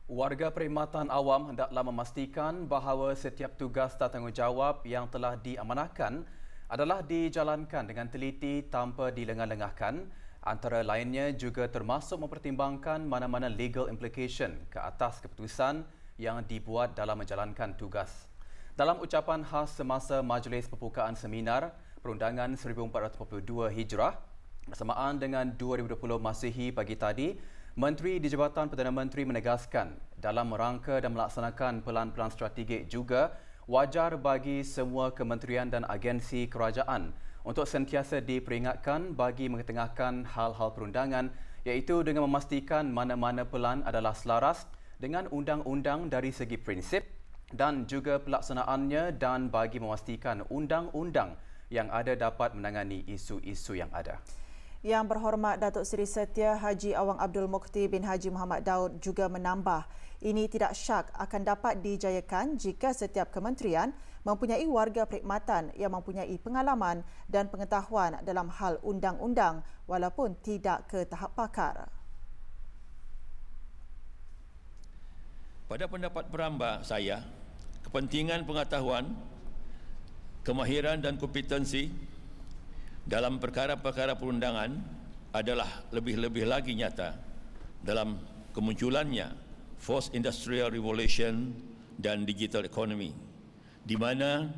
Warga perkhidmatan awam hendaklah memastikan bahawa setiap tugas dan tanggungjawab yang telah diamanahkan adalah dijalankan dengan teliti tanpa dilengah-lengahkan, antara lainnya juga termasuk mempertimbangkan mana-mana legal implication ke atas keputusan yang dibuat dalam menjalankan tugas. Dalam ucapan khas semasa majlis pembukaan seminar Perundangan 1442 Hijrah bersamaan dengan 2020 Masihi pagi tadi, Menteri di Jabatan Perdana Menteri menegaskan dalam merangka dan melaksanakan pelan-pelan strategik juga wajar bagi semua kementerian dan agensi kerajaan untuk sentiasa diperingatkan bagi mengetengahkan hal-hal perundangan, iaitu dengan memastikan mana-mana pelan adalah selaras dengan undang-undang dari segi prinsip dan juga pelaksanaannya, dan bagi memastikan undang-undang yang ada dapat menangani isu-isu yang ada. Yang berhormat Datuk Seri Setia Haji Awang Abdul Mukhti bin Haji Muhammad Daud juga menambah, ini tidak syak akan dapat dijayakan jika setiap kementerian mempunyai warga perkhidmatan yang mempunyai pengalaman dan pengetahuan dalam hal undang-undang walaupun tidak ke tahap pakar. Pada pendapat perambah saya, kepentingan pengetahuan, kemahiran dan kompetensi dalam perkara-perkara perundangan adalah lebih-lebih lagi nyata dalam kemunculannya Fourth Industrial Revolution dan Digital Economy, di mana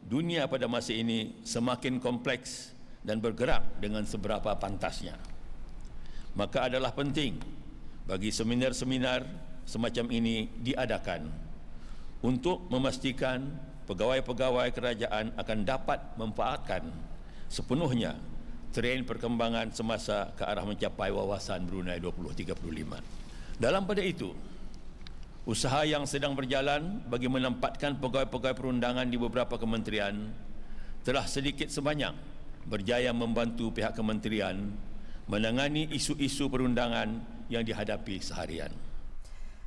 dunia pada masa ini semakin kompleks dan bergerak dengan seberapa pantasnya. Maka adalah penting bagi seminar-seminar semacam ini diadakan untuk memastikan pegawai-pegawai kerajaan akan dapat memanfaatkan sepenuhnya trend perkembangan semasa ke arah mencapai wawasan Brunei 2035. Dalam pada itu, usaha yang sedang berjalan bagi menempatkan pegawai-pegawai perundangan di beberapa kementerian telah sedikit sebanyak berjaya membantu pihak kementerian menangani isu-isu perundangan yang dihadapi seharian.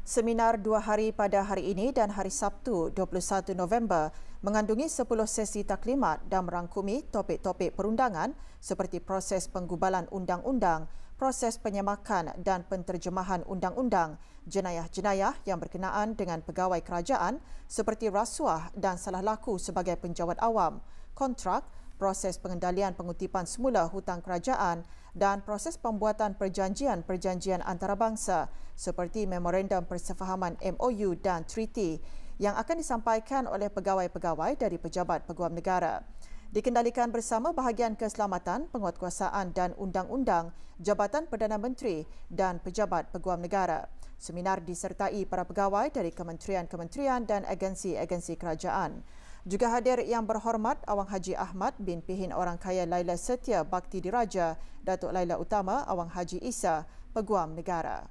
Seminar 2 hari pada hari ini dan hari Sabtu 21 November mengandungi 10 sesi taklimat dan merangkumi topik-topik perundangan seperti proses penggubalan undang-undang, proses penyemakan dan penterjemahan undang-undang, jenayah-jenayah yang berkenaan dengan pegawai kerajaan seperti rasuah dan salah laku sebagai penjawat awam, kontrak, proses pengendalian pengutipan semula hutang kerajaan dan proses pembuatan perjanjian-perjanjian antarabangsa seperti Memorandum Persefahaman MOU dan Treaty yang akan disampaikan oleh pegawai-pegawai dari Pejabat Peguam Negara. Dikendalikan bersama bahagian keselamatan, penguatkuasaan dan undang-undang Jabatan Perdana Menteri dan Pejabat Peguam Negara. Seminar disertai para pegawai dari kementerian-kementerian dan agensi-agensi kerajaan. Juga hadir Yang Berhormat Awang Haji Ahmad bin Pihin Orang Kaya Laila Setia Bakti Diraja, Datuk Laila Utama Awang Haji Isa, Peguam Negara.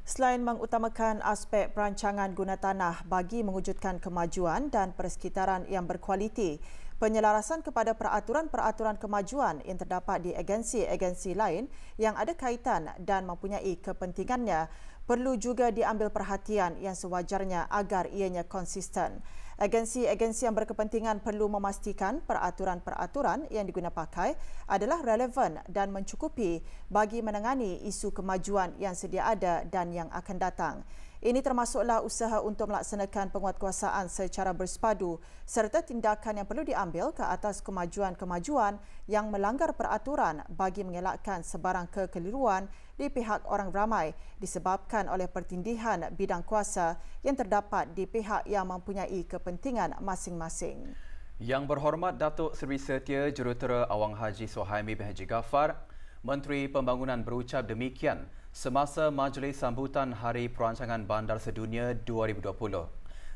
Selain mengutamakan aspek perancangan guna tanah bagi mewujudkan kemajuan dan persekitaran yang berkualiti, penyelarasan kepada peraturan-peraturan kemajuan yang terdapat di agensi-agensi lain yang ada kaitan dan mempunyai kepentingannya perlu juga diambil perhatian yang sewajarnya agar ianya konsisten. Agensi-agensi yang berkepentingan perlu memastikan peraturan-peraturan yang diguna pakai adalah relevan dan mencukupi bagi menangani isu kemajuan yang sedia ada dan yang akan datang. Ini termasuklah usaha untuk melaksanakan penguatkuasaan secara bersepadu serta tindakan yang perlu diambil ke atas kemajuan-kemajuan yang melanggar peraturan bagi mengelakkan sebarang kekeliruan di pihak orang ramai disebabkan oleh pertindihan bidang kuasa yang terdapat di pihak yang mempunyai kepentingan masing-masing. Yang Berhormat Datuk Seri Setia Jurutera Awang Haji Suhaimi bin Haji Ghaffar, Menteri Pembangunan berucap demikian semasa Majlis Sambutan Hari Perancangan Bandar Sedunia 2020.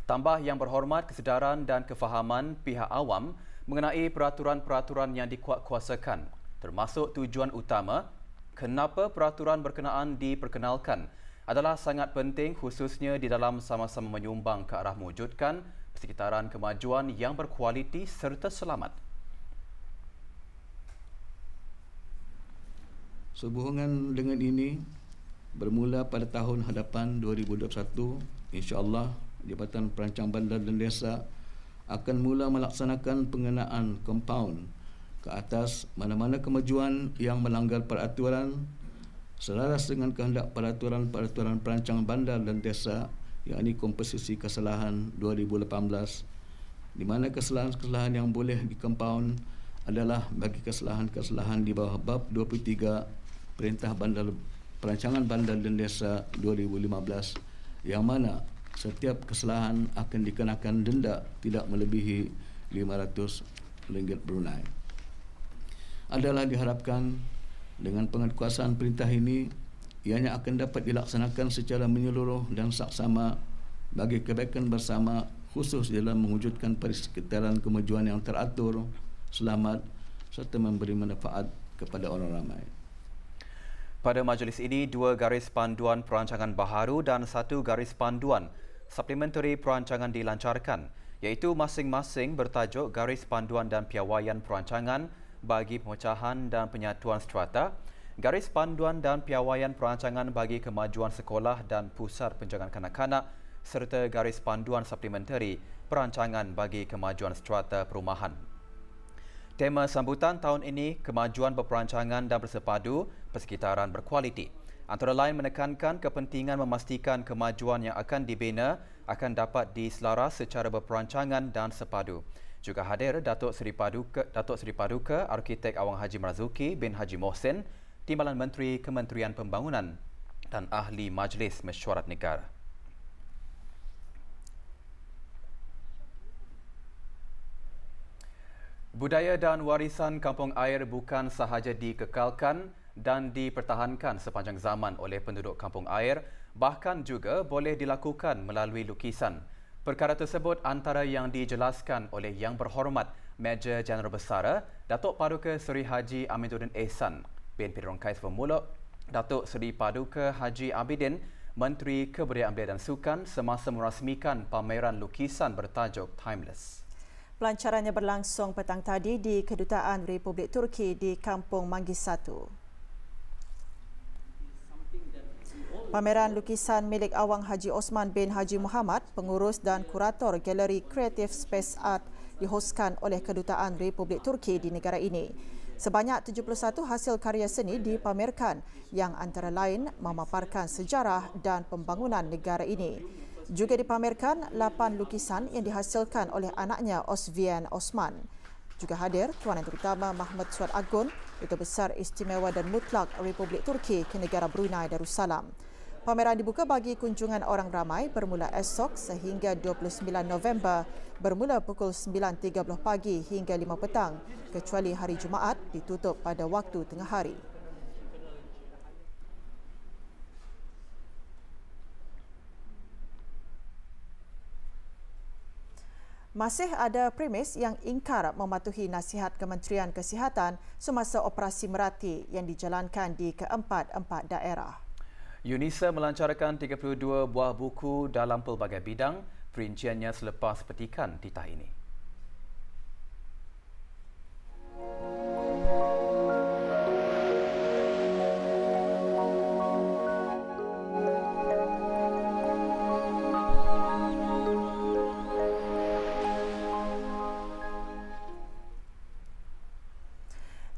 Tambah Yang Berhormat kesedaran dan kefahaman pihak awam mengenai peraturan-peraturan yang dikuatkuasakan, termasuk tujuan utama kenapa peraturan berkenaan diperkenalkan adalah sangat penting, khususnya di dalam sama-sama menyumbang ke arah mewujudkan persekitaran kemajuan yang berkualiti serta selamat. Sehubungan dengan ini, bermula pada tahun hadapan 2021, insya-Allah Jabatan Perancang Bandar dan Desa akan mula melaksanakan pengenaan kompaun ke atas mana-mana kemajuan yang melanggar peraturan selaras dengan kehendak peraturan perancangan bandar dan desa, yakni komposisi kesalahan 2018, di mana kesalahan-kesalahan yang boleh dikompaun adalah bagi kesalahan-kesalahan di bawah bab 23 Perintah Perancangan Bandar dan Desa 2015, yang mana setiap kesalahan akan dikenakan denda tidak melebihi RM500 Brunei. Adalah diharapkan dengan penguatkuasaan perintah ini, ianya akan dapat dilaksanakan secara menyeluruh dan saksama bagi kebaikan bersama, khusus dalam mewujudkan persekitaran kemajuan yang teratur, selamat serta memberi manfaat kepada orang ramai. Pada majlis ini, 2 garis panduan perancangan baharu dan 1 garis panduan suplementary perancangan dilancarkan, iaitu masing-masing bertajuk Garis Panduan dan Piawaian Perancangan bagi Pemecahan dan Penyatuan Strata, Garis Panduan dan Piawaian Perancangan bagi Kemajuan Sekolah dan Pusat Penjagaan Kanak-kanak serta Garis Panduan Suplementary Perancangan bagi Kemajuan Strata Perumahan. Tema sambutan tahun ini, Kemajuan Berperancangan dan Bersepadu, Persekitaran Berkualiti. Antara lain menekankan kepentingan memastikan kemajuan yang akan dibina akan dapat diselaras secara berperancangan dan sepadu. Juga hadir Datuk Seri Paduka Arkitek Awang Haji Marzuki bin Haji Mohsin, Timbalan Menteri Kementerian Pembangunan dan Ahli Majlis Mesyuarat Negara. Budaya dan warisan kampung air bukan sahaja dikekalkan dan dipertahankan sepanjang zaman oleh penduduk kampung air, bahkan juga boleh dilakukan melalui lukisan. Perkara tersebut antara yang dijelaskan oleh Yang Berhormat Major Jeneral Besara Datuk Paduka Seri Haji Amiduddin Ehsan bin Pirongkais Pemuluk, Datuk Seri Paduka Haji Abidin, Menteri Kebudayaan Belia dan Sukan semasa merasmikan pameran lukisan bertajuk Timeless. Pelancarannya berlangsung petang tadi di Kedutaan Republik Turki di Kampung Manggis 1. Pameran lukisan milik Awang Haji Osman bin Haji Muhammad, pengurus dan kurator Galeri Creative Space Art, dihoskan oleh Kedutaan Republik Turki di negara ini. Sebanyak 71 hasil karya seni dipamerkan yang antara lain memaparkan sejarah dan pembangunan negara ini. Juga dipamerkan 8 lukisan yang dihasilkan oleh anaknya Osvian Osman. Juga hadir Tuan Yang Terutama Mahmud Suat Agun, Duta Besar Istimewa dan Mutlak Republik Turki ke negara Brunei Darussalam. Pameran dibuka bagi kunjungan orang ramai bermula esok sehingga 29 November bermula pukul 9.30 pagi hingga 5 petang, kecuali hari Jumaat ditutup pada waktu tengah hari. Masih ada premis yang ingkar mematuhi nasihat Kementerian Kesihatan semasa operasi Merati yang dijalankan di keempat-empat daerah. UNISA melancarkan 32 buah buku dalam pelbagai bidang, perinciannya selepas petikan titah ini.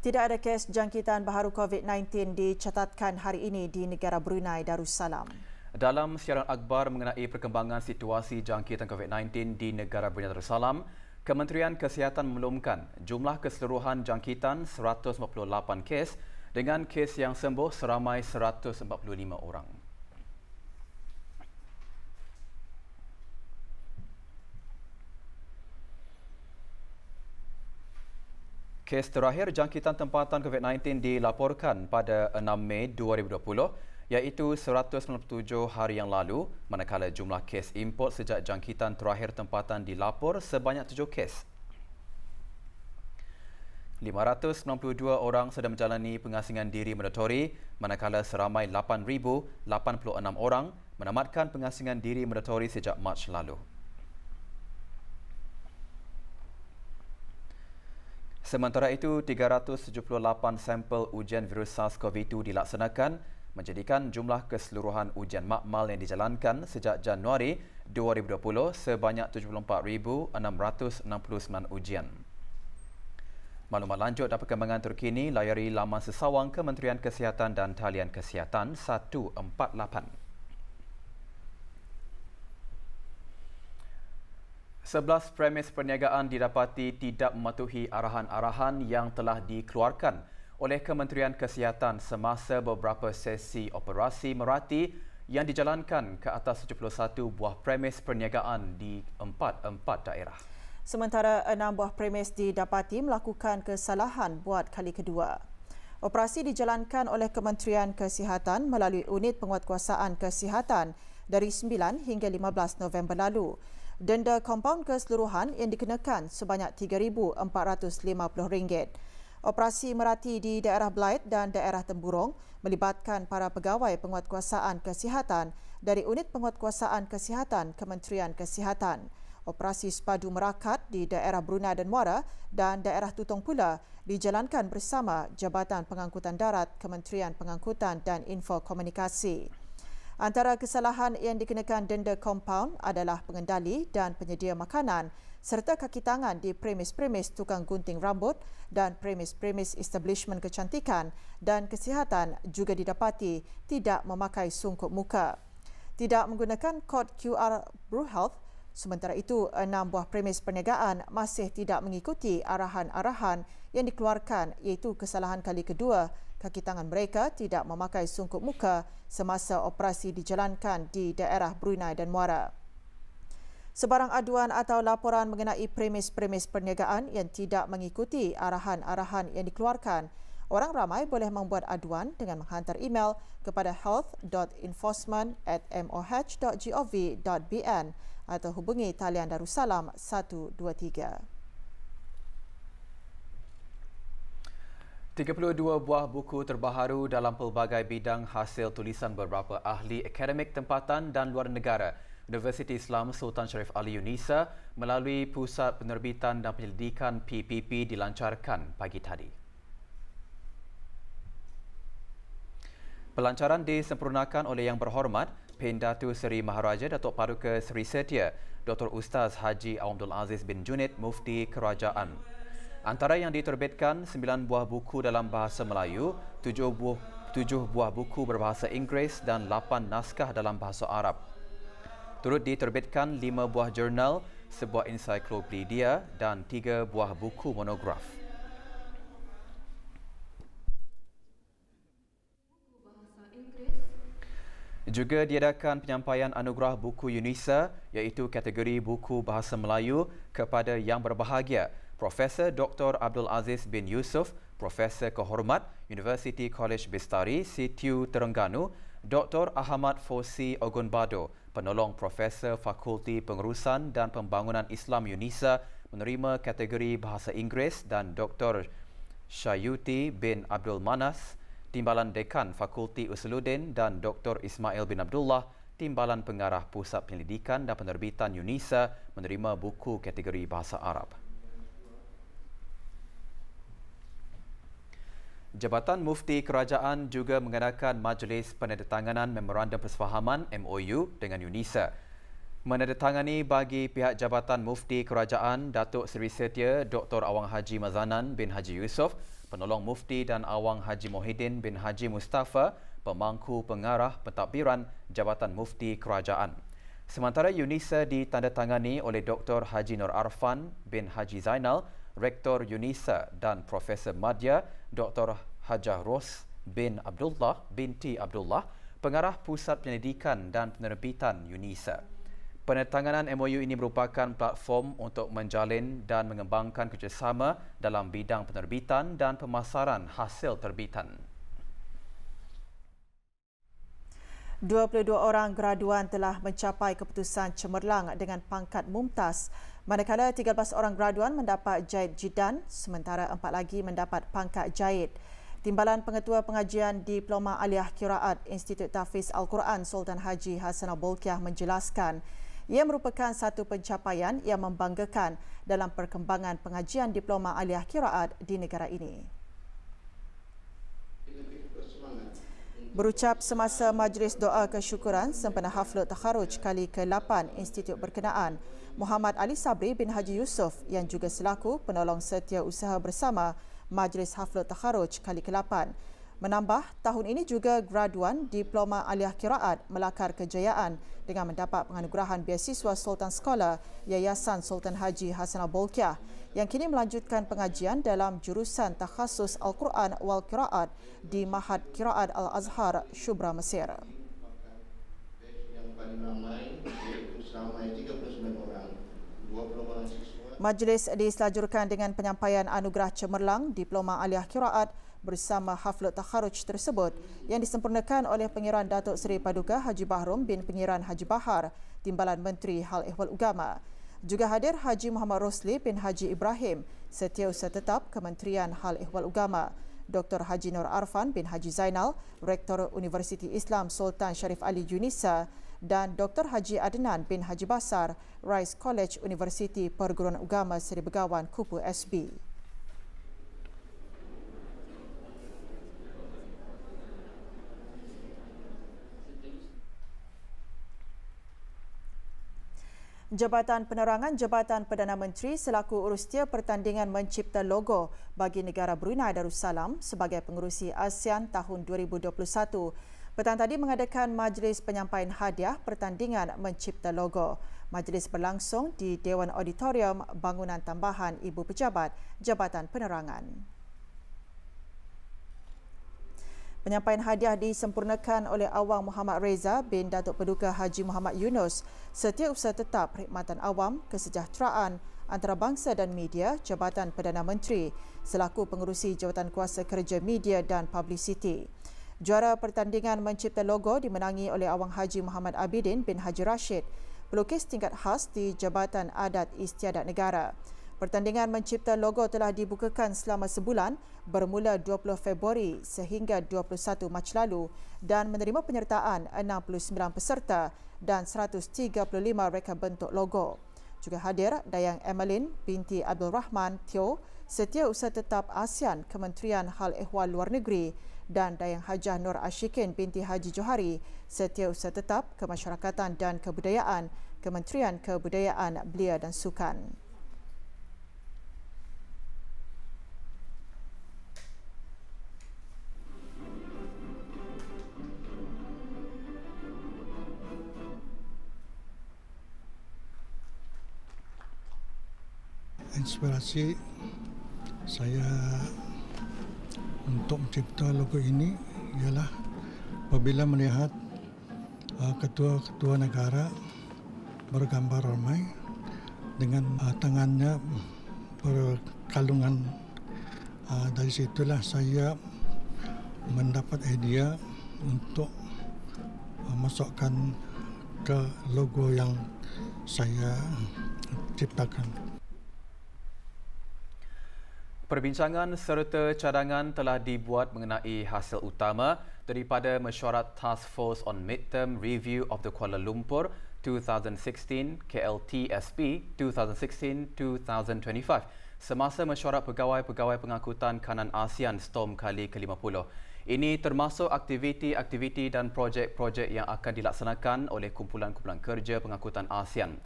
Tidak ada kes jangkitan baharu COVID-19 dicatatkan hari ini di negara Brunei Darussalam. Dalam siaran akhbar mengenai perkembangan situasi jangkitan COVID-19 di negara Brunei Darussalam, Kementerian Kesihatan memaklumkan jumlah keseluruhan jangkitan 158 kes dengan kes yang sembuh seramai 145 orang. Kes terakhir jangkitan tempatan COVID-19 dilaporkan pada 6 Mei 2020 iaitu 197 hari yang lalu, manakala jumlah kes import sejak jangkitan terakhir tempatan dilapor sebanyak 7 kes. 592 orang sedang menjalani pengasingan diri mandatori, manakala seramai 8,086 orang menamatkan pengasingan diri mandatori sejak Mac lalu. Sementara itu, 378 sampel ujian virus SARS-CoV-2 dilaksanakan, menjadikan jumlah keseluruhan ujian makmal yang dijalankan sejak Januari 2020 sebanyak 74,669 ujian. Maklumat lanjut dan perkembangan terkini layari laman sesawang Kementerian Kesihatan dan Talian Kesihatan 148. 11 premis perniagaan didapati tidak mematuhi arahan-arahan yang telah dikeluarkan oleh Kementerian Kesihatan semasa beberapa sesi operasi merati yang dijalankan ke atas 71 buah premis perniagaan di 44 daerah. Sementara 6 buah premis didapati melakukan kesalahan buat kali kedua. Operasi dijalankan oleh Kementerian Kesihatan melalui Unit Penguatkuasaan Kesihatan dari 9 hingga 15 November lalu. Denda kompaun keseluruhan yang dikenakan sebanyak RM3,450. Operasi merati di daerah Belait dan daerah Temburong melibatkan para pegawai penguatkuasaan kesihatan dari Unit Penguatkuasaan Kesihatan Kementerian Kesihatan. Operasi sepadu merakat di daerah Brunei dan Muara dan daerah Tutong pula dijalankan bersama Jabatan Pengangkutan Darat Kementerian Pengangkutan dan Infokomunikasi. Antara kesalahan yang dikenakan denda kompaun adalah pengendali dan penyedia makanan serta kaki tangan di premis-premis tukang gunting rambut dan premis-premis establishment kecantikan dan kesihatan juga didapati tidak memakai sungkup muka. Tidak menggunakan kod QR BruHealth. Sementara itu, 6 buah premis perniagaan masih tidak mengikuti arahan-arahan yang dikeluarkan iaitu kesalahan kali kedua, kaki tangan mereka tidak memakai sungkup muka semasa operasi dijalankan di daerah Brunei dan Muara. Sebarang aduan atau laporan mengenai premis-premis perniagaan yang tidak mengikuti arahan-arahan yang dikeluarkan, orang ramai boleh membuat aduan dengan menghantar email kepada health.enforcement@moh.gov.bn atau hubungi talian Darussalam 123. 32 buah buku terbaharu dalam pelbagai bidang hasil tulisan beberapa ahli akademik tempatan dan luar negara Universiti Islam Sultan Sharif Ali Yunisa melalui Pusat Penerbitan dan Penyelidikan PPP dilancarkan pagi tadi. Pelancaran disempurnakan oleh Yang Berhormat Pendatu Seri Maharaja Datuk Paduka Seri Setia Dr. Ustaz Haji Abdul Aziz bin Junid Mufti Kerajaan. Antara yang diterbitkan 9 buah buku dalam bahasa Melayu, 7 buah buku berbahasa Inggeris dan 8 naskah dalam bahasa Arab. Turut diterbitkan 5 buah jurnal, sebuah ensiklopedia dan 3 buah buku monograf. Juga diadakan penyampaian anugerah buku Yunisa iaitu kategori buku bahasa Melayu kepada yang berbahagia Profesor Dr. Abdul Aziz bin Yusuf, Profesor Kehormat University College Bestari, Sitiu Terengganu, Dr. Ahmad Fosi Ogunbado, Penolong Profesor Fakulti Pengurusan dan Pembangunan Islam Yunisa menerima kategori Bahasa Inggeris dan Dr. Syayuti bin Abdul Manas, Timbalan Dekan Fakulti Usuluddin dan Dr. Ismail bin Abdullah, Timbalan Pengarah Pusat Penyelidikan dan Penerbitan Yunisa menerima buku kategori Bahasa Arab. Jabatan Mufti Kerajaan juga mengadakan majlis penandatanganan Memorandum Persefahaman MOU dengan Yunisa. Menandatangani bagi pihak Jabatan Mufti Kerajaan Datuk Seri Setia Dr. Awang Haji Mazanan bin Haji Yusof, Penolong Mufti dan Awang Haji Mohidin bin Haji Mustafa, Pemangku Pengarah Pentadbiran Jabatan Mufti Kerajaan. Sementara Yunisa ditandatangani oleh Dr. Haji Nur Arfan bin Haji Zainal, Rektor Yunisa dan Profesor Madya Dr. Hajah Ros bin Abdullah binti Abdullah, Pengarah Pusat Penyelidikan dan Penerbitan Yunisa. Penandatanganan MOU ini merupakan platform untuk menjalin dan mengembangkan kerjasama dalam bidang penerbitan dan pemasaran hasil terbitan. 22 orang graduan telah mencapai keputusan cemerlang dengan pangkat mumtaz, manakala 13 orang graduan mendapat jahit jidan, sementara 4 lagi mendapat pangkat jahit. Timbalan Pengetua Pengajian Diploma Aliyah Qiraat Institut Tahfiz Al-Quran Sultan Haji Hassanal Bolkiah menjelaskan, ia merupakan satu pencapaian yang membanggakan dalam perkembangan pengajian Diploma Aliyah Qiraat di negara ini. Berucap semasa majlis doa kesyukuran sempena hafla takharuj kali ke-8 institut berkenaan, Muhammad Ali Sabri bin Haji Yusof yang juga selaku penolong setiausaha bersama Majlis Haflul Takharuj kali ke-8. Menambah, tahun ini juga graduan Diploma Aliyah Qiraat melakar kejayaan dengan mendapat penganugerahan beasiswa Sultan Scholar Yayasan Sultan Haji Hassanal Bolkiah yang kini melanjutkan pengajian dalam jurusan takhasus Al-Quran wal Qiraat di Mahad Qiraat Al-Azhar, Shubra, Mesir. Majlis diselajurkan dengan penyampaian anugerah cemerlang Diploma Aliyah Qiraat bersama Haflul Takharuj tersebut yang disempurnakan oleh Pengiran Datuk Seri Paduka Haji Bahrom bin Pengiran Haji Bahar, Timbalan Menteri Hal Ehwal Ugama. Juga hadir Haji Muhammad Rosli bin Haji Ibrahim, Setiausaha Tetap Kementerian Hal Ehwal Ugama, Dr. Haji Nur Arfan bin Haji Zainal, Rektor Universiti Islam Sultan Sharif Ali Yunisa, dan Dr. Haji Adnan bin Haji Basar, Rice College Universiti Perguruan Ugama Seri Begawan Kupu SB. Jabatan Penerangan Jabatan Perdana Menteri selaku urustia pertandingan mencipta logo bagi negara Brunei Darussalam sebagai pengerusi ASEAN tahun 2021. Petang tadi mengadakan majlis penyampaian hadiah pertandingan mencipta logo. Majlis berlangsung di Dewan Auditorium Bangunan Tambahan Ibu Pejabat Jabatan Penerangan. Penyampaian hadiah disempurnakan oleh Awang Muhammad Reza bin Datuk Paduka Haji Muhammad Yunus, Setiausaha Tetap Perkhidmatan Awam, Kesejahteraan, Antarabangsa dan Media, Jabatan Perdana Menteri, selaku pengerusi Jawatan Kuasa Kerja Media dan Publicity. Juara pertandingan mencipta logo dimenangi oleh Awang Haji Muhammad Abidin bin Haji Rashid, pelukis tingkat khas di Jabatan Adat Istiadat Negara. Pertandingan mencipta logo telah dibukakan selama sebulan bermula 20 Februari sehingga 21 Mac lalu dan menerima penyertaan 69 peserta dan 135 reka bentuk logo. Juga hadir Dayang Emeline binti Abdul Rahman Teo, Setiausaha Tetap ASEAN Kementerian Hal Ehwal Luar Negeri, dan Dayang Hajah Nur Ashikin binti Haji Johari, Setiausaha Tetap Kemasyarakatan dan Kebudayaan, Kementerian Kebudayaan, Belia dan Sukan. Inspirasi saya untuk mencipta logo ini ialah apabila melihat ketua-ketua negara bergambar ramai dengan tangannya berkalungan. Dari situlah saya mendapat idea untuk masukkan ke logo yang saya ciptakan. Perbincangan serta cadangan telah dibuat mengenai hasil utama daripada mesyuarat Task Force on Midterm Review of the Kuala Lumpur 2016 KLTSP 2016-2025 semasa mesyuarat pegawai-pegawai pengangkutan kanan ASEAN STORM kali ke-50. Ini termasuk aktiviti-aktiviti dan projek-projek yang akan dilaksanakan oleh kumpulan-kumpulan kerja pengangkutan ASEAN.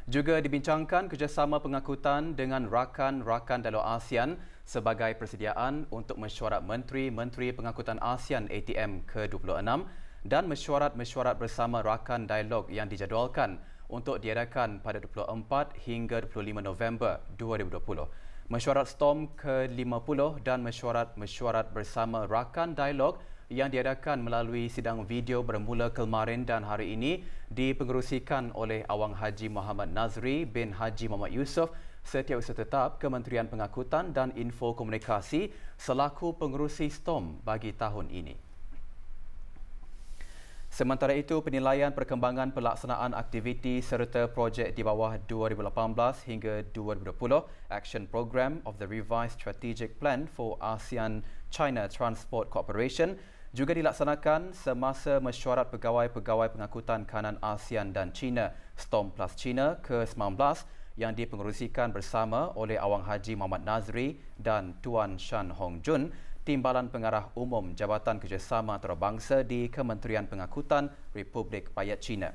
Juga dibincangkan kerjasama pengangkutan dengan rakan-rakan dalam ASEAN sebagai persediaan untuk mesyuarat Menteri-Menteri Pengangkutan ASEAN ATM ke-26 dan mesyuarat-mesyuarat bersama rakan dialog yang dijadualkan untuk diadakan pada 24 hingga 25 November 2020. Mesyuarat STORM ke-50 dan mesyuarat-mesyuarat bersama rakan dialog yang diadakan melalui sidang video bermula kemarin dan hari ini dipengerusikan oleh Awang Haji Muhammad Nazri bin Haji Muhammad Yusof, Setiausaha Tetap Kementerian Pengangkutan dan Info Komunikasi selaku pengerusi STORM bagi tahun ini. Sementara itu, penilaian perkembangan pelaksanaan aktiviti serta projek di bawah 2018 hingga 2020 Action Program of the Revised Strategic Plan for ASEAN-China Transport Cooperation juga dilaksanakan semasa mesyuarat pegawai-pegawai pengangkutan kanan ASEAN dan China STORM Plus China ke-19 yang dipengerusikan bersama oleh Awang Haji Muhammad Nazri dan Tuan Shan Hong Jun, Timbalan Pengarah Umum Jabatan Kerjasama Antarabangsa di Kementerian Pengangkutan Republik Rakyat China.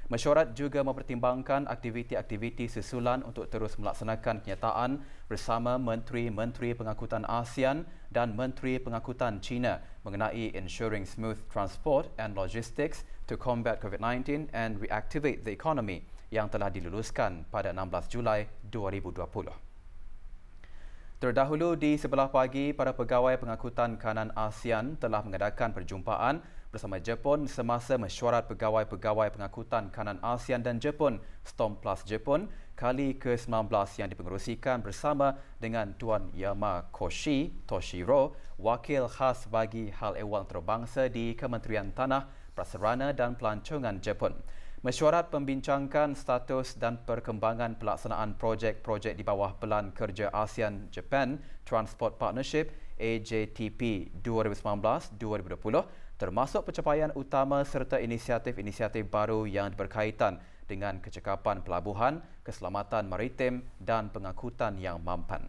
Mesyuarat juga mempertimbangkan aktiviti-aktiviti susulan untuk terus melaksanakan kenyataan bersama Menteri-Menteri Pengangkutan ASEAN dan Menteri Pengangkutan China mengenai ensuring smooth transport and logistics to combat COVID-19 and reactivate the economy yang telah diluluskan pada 16 Julai 2020. Terdahulu di sebelah pagi, para pegawai pengangkutan kanan ASEAN telah mengadakan perjumpaan bersama Jepun semasa mesyuarat pegawai-pegawai pengangkutan kanan ASEAN dan Jepun Storm Plus Jepun kali ke-19 yang dipengerusikan bersama dengan Tuan Yamakoshi Toshiro, wakil khas bagi hal ehwal antarabangsa di Kementerian Tanah, Prasarana dan Pelancongan Jepun. Mesyuarat membincangkan status dan perkembangan pelaksanaan projek-projek di bawah Pelan Kerja ASEAN-Japan Transport Partnership AJTP 2019-2020 termasuk pencapaian utama serta inisiatif-inisiatif baru yang berkaitan dengan kecekapan pelabuhan, keselamatan maritim dan pengangkutan yang mampan.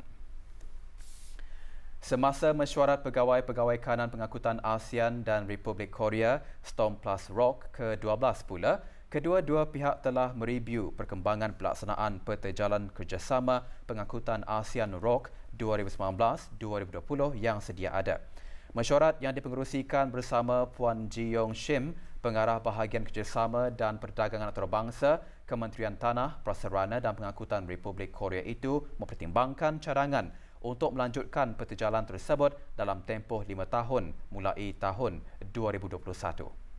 Semasa mesyuarat pegawai-pegawai kanan pengangkutan ASEAN dan Republik Korea Storm Plus ROC ke-12 pula, kedua-dua pihak telah mereview perkembangan pelaksanaan Peta Jalan Kerjasama Pengangkutan ASEAN ROC 2019-2020 yang sedia ada. Mesyuarat yang dipengerusikan bersama Puan Ji Yong Shim, Pengarah Bahagian Kerjasama dan Perdagangan Antarabangsa, Kementerian Tanah, Prasarana dan Pengangkutan Republik Korea itu mempertimbangkan cadangan untuk melanjutkan peta jalan tersebut dalam tempoh 5 tahun mulai tahun 2021.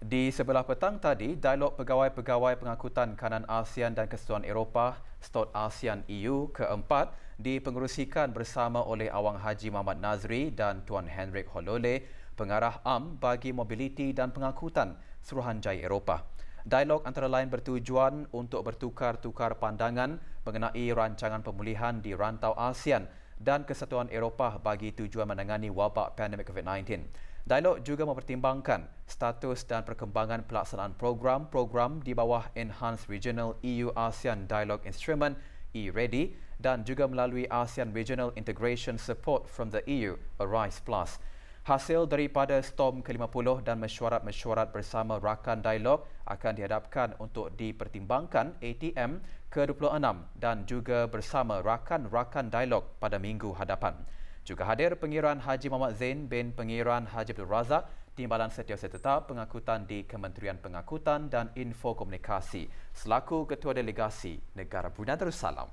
Di sebelah petang tadi, dialog pegawai-pegawai pengangkutan kanan ASEAN dan Kesatuan Eropah STOT ASEAN EU keempat dipengerusikan bersama oleh Awang Haji Muhammad Nazri dan Tuan Henrik Holole, Pengarah Am bagi Mobiliti dan Pengangkutan Suruhanjaya Eropah. Dialog antara lain bertujuan untuk bertukar-tukar pandangan mengenai rancangan pemulihan di rantau ASEAN dan Kesatuan Eropah bagi tujuan menangani wabak pandemik COVID-19. Dialog juga mempertimbangkan status dan perkembangan pelaksanaan program-program di bawah Enhanced Regional EU-ASEAN Dialogue Instrument e-Ready dan juga melalui ASEAN Regional Integration Support from the EU, ARISE Plus. Hasil daripada Storm ke-50 dan mesyuarat-mesyuarat bersama rakan dialog akan dihadapkan untuk dipertimbangkan ATM ke-26 dan juga bersama rakan-rakan dialog pada minggu hadapan. Juga hadir Pengiran Haji Muhammad Zain bin Pengiran Haji Abdul Razak, Timbalan Setiausaha Tetap Pengangkutan di Kementerian Pengangkutan dan Info Komunikasi selaku Ketua Delegasi Negara Brunei Darussalam.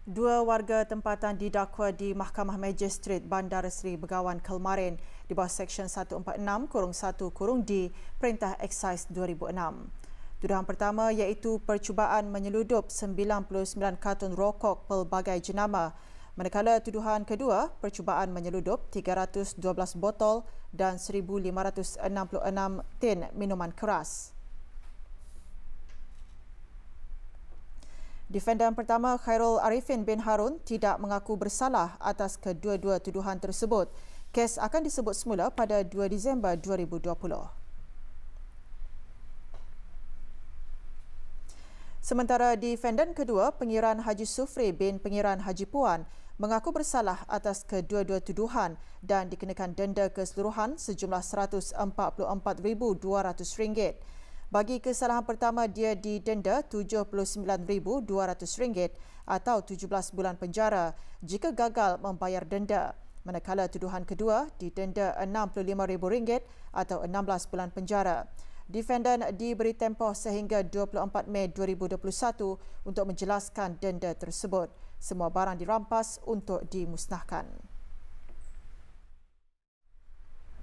Dua warga tempatan didakwa di Mahkamah Magistrate Bandar Seri Begawan Kelmarin di bawah Seksyen 146-1-D Perintah Eksais 2006. Tuduhan pertama iaitu percubaan menyeludup 99 kartun rokok pelbagai jenama, manakala tuduhan kedua percubaan menyeludup 312 botol dan 1,566 tin minuman keras. Defendan pertama Khairul Arifin bin Harun tidak mengaku bersalah atas kedua-dua tuduhan tersebut. Kes akan disebut semula pada 2 Disember 2020. Sementara defendan kedua, Pengiran Haji Sufri bin Pengiran Haji Puan, mengaku bersalah atas kedua-dua tuduhan dan dikenakan denda keseluruhan sejumlah RM144,200. Bagi kesalahan pertama, dia didenda RM79,200 atau 17 bulan penjara jika gagal membayar denda. Manakala tuduhan kedua didenda RM65,000 atau 16 bulan penjara. Defendan diberi tempoh sehingga 24 Mei 2021 untuk menjelaskan denda tersebut. Semua barang dirampas untuk dimusnahkan.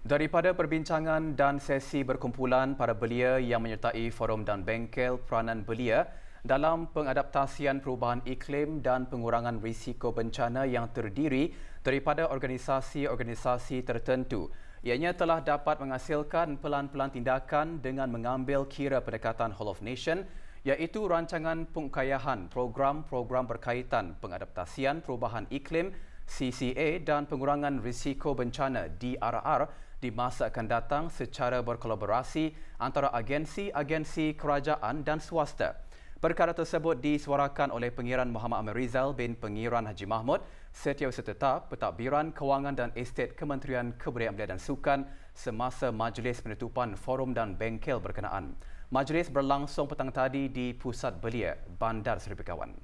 Daripada perbincangan dan sesi berkumpulan para belia yang menyertai forum dan bengkel peranan belia dalam pengadaptasian perubahan iklim dan pengurangan risiko bencana yang terdiri daripada organisasi-organisasi tertentu, ianya telah dapat menghasilkan pelan-pelan tindakan dengan mengambil kira pendekatan Whole of Nation, iaitu rancangan pengkayahan program-program berkaitan pengadaptasian perubahan iklim CCA dan pengurangan risiko bencana DRR di masa akan datang secara berkolaborasi antara agensi-agensi kerajaan dan swasta. Perkara tersebut disuarakan oleh Pengiran Muhammad Amir Rizal bin Pengiran Haji Mahmud, Setiausaha Tetap, Pentadbiran Kewangan dan Estet Kementerian Kebudayaan Belia dan Sukan semasa majlis penutupan forum dan bengkel berkenaan. Majlis berlangsung petang tadi di Pusat Belia, Bandar Seri Begawan.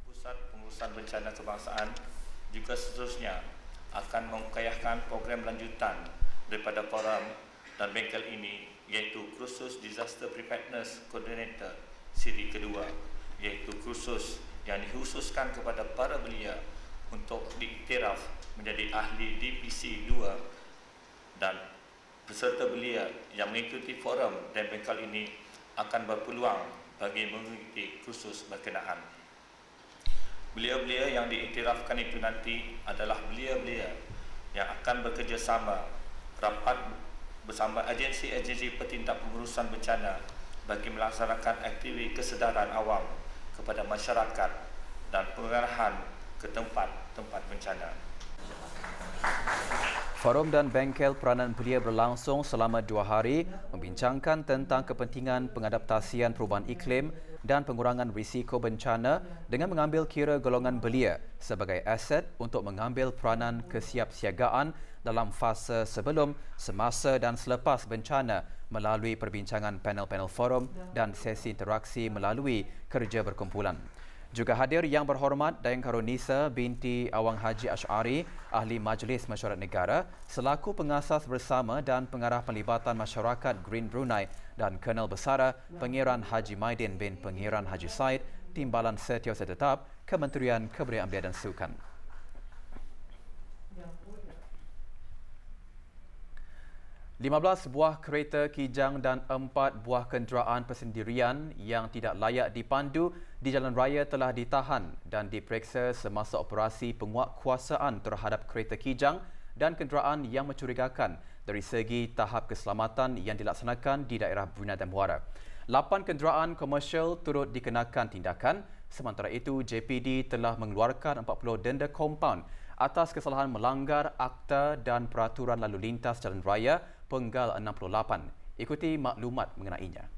Pusat Pengurusan Bencana Kebangsaan juga seterusnya akan mengukayahkan program lanjutan daripada forum dan bengkel ini, iaitu kursus Disaster Preparedness Coordinator siri kedua, iaitu kursus yang dikhususkan kepada para belia untuk diiktiraf menjadi ahli DPC 2, dan peserta belia yang mengikuti forum dan bengkel ini akan berpeluang bagi mengikuti kursus berkenaan. Belia-belia yang diiktirafkan itu nanti adalah belia-belia yang akan bekerjasama rapat bersama agensi-agensi pertindak pengurusan bencana bagi melaksanakan aktiviti kesedaran awam kepada masyarakat dan pengarahan ke tempat-tempat bencana. Forum dan bengkel peranan belia berlangsung selama 2 hari membincangkan tentang kepentingan pengadaptasian perubahan iklim dan pengurangan risiko bencana dengan mengambil kira golongan belia sebagai aset untuk mengambil peranan kesiapsiagaan dalam fasa sebelum, semasa dan selepas bencana melalui perbincangan panel-panel forum dan sesi interaksi melalui kerja berkumpulan. Juga hadir Yang Berhormat Dayang Karunisa binti Awang Haji Ash'ari, Ahli Majlis Mesyuarat Negara, selaku pengasas bersama dan pengarah pelibatan masyarakat Green Brunei, dan Kolonel Besara Pengiran Haji Maidin bin Pengiran Haji Said, Timbalan Setiausaha Tetap, Kementerian Kebudayaan Belia dan Sukan. "15 buah kereta kijang dan 4 buah kenderaan persendirian yang tidak layak dipandu di jalan raya telah ditahan dan diperiksa semasa operasi penguatkuasaan terhadap kereta kijang dan kenderaan yang mencurigakan dari segi tahap keselamatan yang dilaksanakan di daerah Brunei dan Muara. 8 kenderaan komersial turut dikenakan tindakan, sementara itu JPD telah mengeluarkan 40 denda kompaun atas kesalahan melanggar Akta dan Peraturan Lalu Lintas Jalan Raya Penggal 68. Ikuti maklumat mengenainya.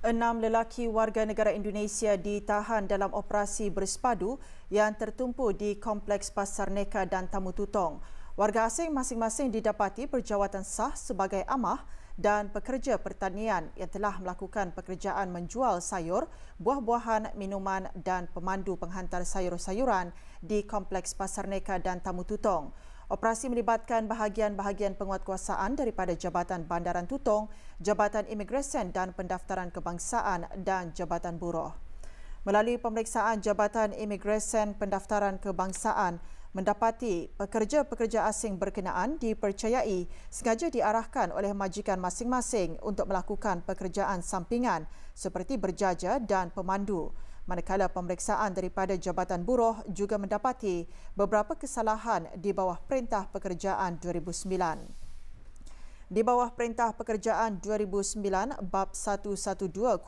Enam lelaki warga negara Indonesia ditahan dalam operasi bersepadu yang tertumpu di Kompleks Pasar Neka dan Tamu Tutong. Warga asing masing-masing didapati berjawatan sah sebagai amah dan pekerja pertanian yang telah melakukan pekerjaan menjual sayur, buah-buahan, minuman dan pemandu penghantar sayur-sayuran di Kompleks Pasar Neka dan Tamu Tutong. Operasi melibatkan bahagian-bahagian penguatkuasaan daripada Jabatan Bandaran Tutong, Jabatan Imigresen dan Pendaftaran Kebangsaan dan Jabatan Buruh. Melalui pemeriksaan, Jabatan Imigresen Pendaftaran Kebangsaan mendapati pekerja-pekerja asing berkenaan dipercayai sengaja diarahkan oleh majikan masing-masing untuk melakukan pekerjaan sampingan seperti berjaja dan pemandu. Manakala pemeriksaan daripada Jabatan Buruh juga mendapati beberapa kesalahan di bawah Perintah Pekerjaan 2009. Di bawah Perintah Pekerjaan 2009 Bab 112-2,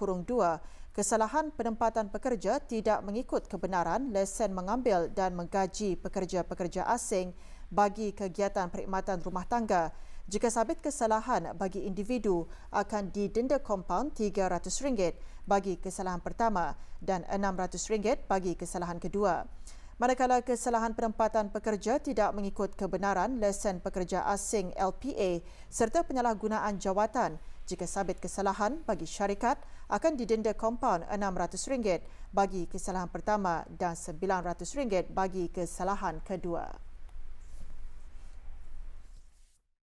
kesalahan penempatan pekerja tidak mengikut kebenaran lesen mengambil dan menggaji pekerja-pekerja asing bagi kegiatan perkhidmatan rumah tangga. Jika sabit kesalahan bagi individu, akan didenda kompaun RM300 bagi kesalahan pertama dan RM600 bagi kesalahan kedua. Manakala kesalahan penempatan pekerja tidak mengikut kebenaran lesen pekerja asing LPA serta penyalahgunaan jawatan, jika sabit kesalahan bagi syarikat akan didenda kompaun RM600 bagi kesalahan pertama dan RM900 bagi kesalahan kedua.